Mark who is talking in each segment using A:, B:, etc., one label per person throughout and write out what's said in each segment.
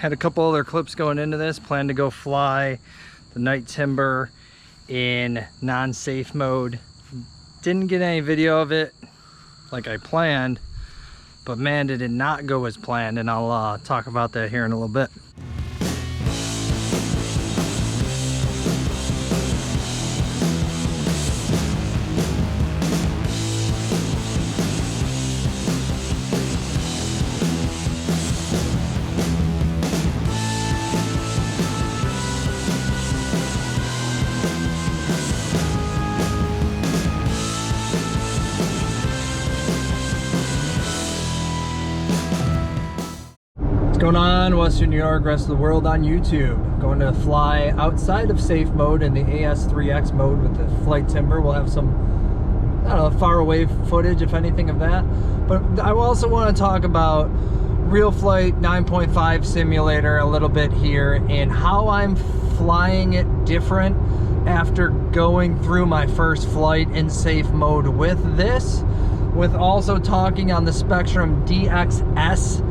A: had a couple other clips going into this. Planned to go fly the night timber in non-safe mode. Didn't get any video of it like I planned, but man, did it not go as planned, and I'll talk about that here in a little bit. Going on, Western New York, rest of the world on YouTube. Going to fly outside of safe mode in the AS3X mode with the flight timber. We'll have some, I don't know, far away footage, if anything, of that. But I also want to talk about Realflight 9.5 simulator a little bit here and how I'm flying it different after going through my first flight in safe mode with this, with also talking on the Spektrum DXS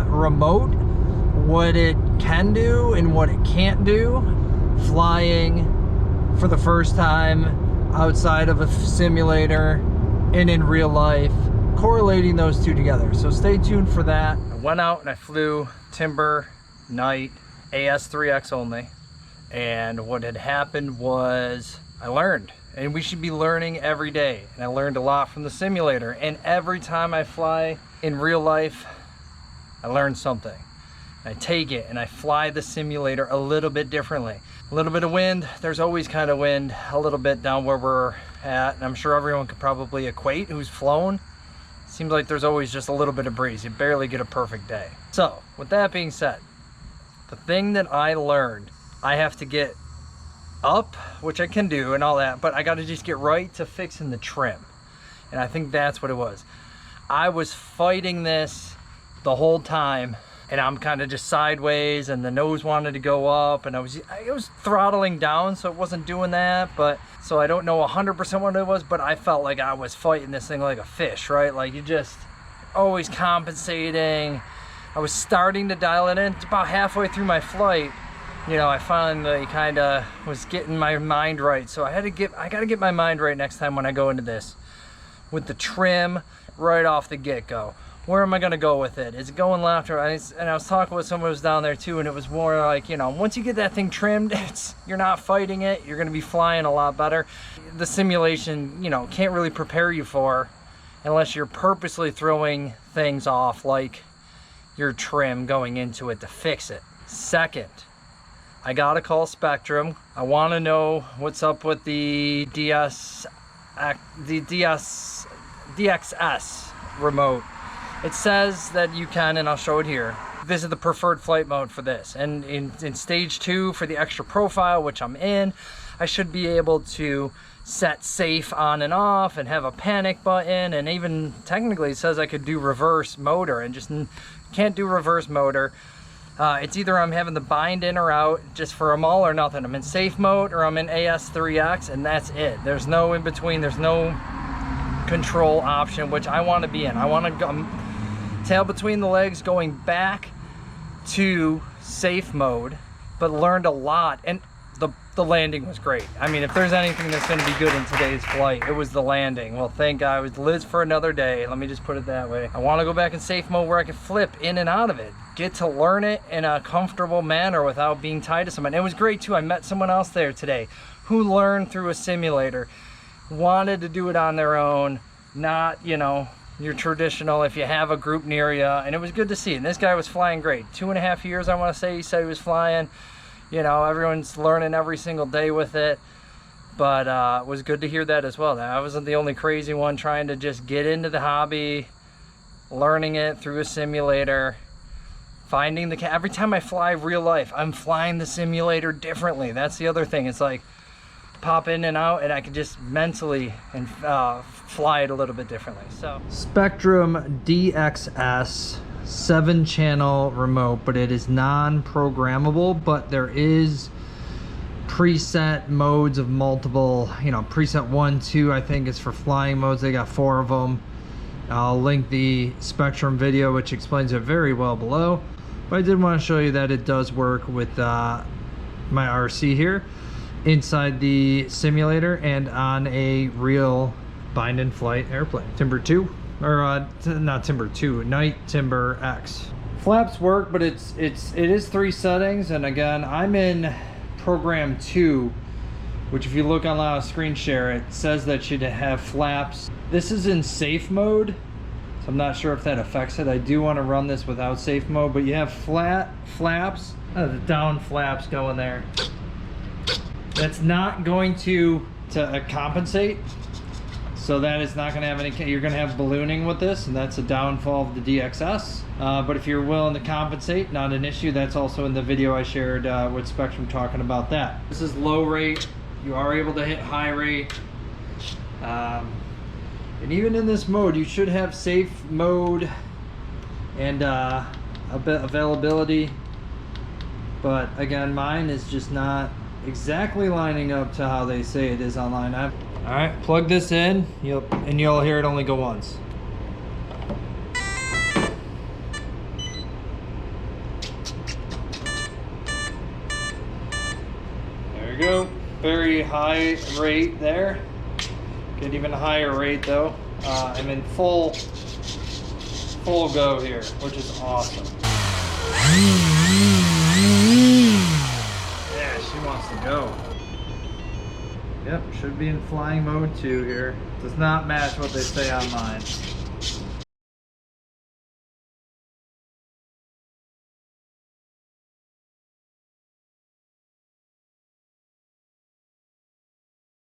A: remote, what it can do and what it can't do flying for the first time outside of a simulator and in real life, correlating those two together. So stay tuned for that. I went out and I flew timber night AS3X only, and what had happened was I learned, and we should be learning every day, and I learned a lot from the simulator, and every time I fly in real life I learned something. I take it and I fly the simulator a little bit differently. A little bit of wind, there's always kind of wind a little bit down where we're at, and I'm sure everyone could probably equate who's flown. Seems like there's always just a little bit of breeze. You barely get a perfect day. So with that being said, the thing that I learned, I have to get up, which I can do and all that, but I got to just get right to fixing the trim. And I think that's what it was. I was fighting this the whole time, and I'm kind of just sideways, and the nose wanted to go up, and I was throttling down, so it wasn't doing that. But so I don't know 100% what it was, but I felt like I was fighting this thing like a fish, right? Like you just always compensating. I was starting to dial it in. About halfway through my flight, you know, I finally kind of was getting my mind right. So I got to get my mind right next time when I go into this with the trim right off the get-go. Where am I going to go with it? Is it going left or right? And I was talking with someone who was down there too, and it was more like, you know, once you get that thing trimmed, you're not fighting it. You're going to be flying a lot better. The simulation, you know, can't really prepare you for unless you're purposely throwing things off like your trim going into it to fix it. Second, I got to call Spektrum. I want to know what's up with the DXS remote. It says that you can, and I'll show it here. This is the preferred flight mode for this. And in stage 2 for the extra profile, which I'm in, I should be able to set safe on and off and have a panic button. And even technically it says I could do reverse motor, and just can't do reverse motor. It's either I'm having the bind in or out just for them all or nothing. I'm in safe mode or I'm in AS3X, and that's it. There's no in between. There's no control option, which I want to be in. I want to go tail between the legs, going back to safe mode, but learned a lot, and the landing was great. I mean, if there's anything that's going to be good in today's flight, it was the landing. Well, thank God. It lives for another day. Let me just put it that way. I want to go back in safe mode where I can flip in and out of it, get to learn it in a comfortable manner without being tied to someone. It was great too. I met someone else there today who learned through a simulator, wanted to do it on their own, not, you know, your traditional if you have a group near you. And it was good to see. And this guy was flying great. 2.5 years, I want to say, he said he was flying. You know, everyone's learning every single day with it. But it was good to hear that as well. That I wasn't the only crazy one trying to just get into the hobby, learning it through a simulator, finding the every time I fly real life, I'm flying the simulator differently. That's the other thing. It's like pop in and out, and I can just mentally and fly it a little bit differently. So Spektrum DXS 7-channel remote, but it is non-programmable, but there is preset modes of multiple, you know, preset 1, 2 I think is for flying modes. They got 4 of them. I'll link the Spektrum video which explains it very well below. But I did want to show you that it does work with my RC here inside the simulator and on a real bind and flight airplane. Timber 2, or not Timber 2, Night Timber X. Flaps work, but it is 3 settings, and again, I'm in program 2, which if you look on screen share, it says that should have flaps. This is in safe mode, so I'm not sure if that affects it. I do want to run this without safe mode, but you have flat flaps, the down flaps going there. That's not going to compensate, so that is not going to have any. You're going to have ballooning with this, and that's a downfall of the DXS. But if you're willing to compensate, not an issue. That's also in the video I shared with Spektrum talking about that. This is low rate. You are able to hit high rate. And even in this mode, you should have safe mode and availability. But again, mine is just not exactly lining up to how they say it is online. All right, plug this in, and you'll hear it only go once. There you go. Very high rate there. Get even higher rate though. I'm in full go here, which is awesome. Yeah, she wants to go. Yep, should be in flying mode 2 here. Does not match what they say online.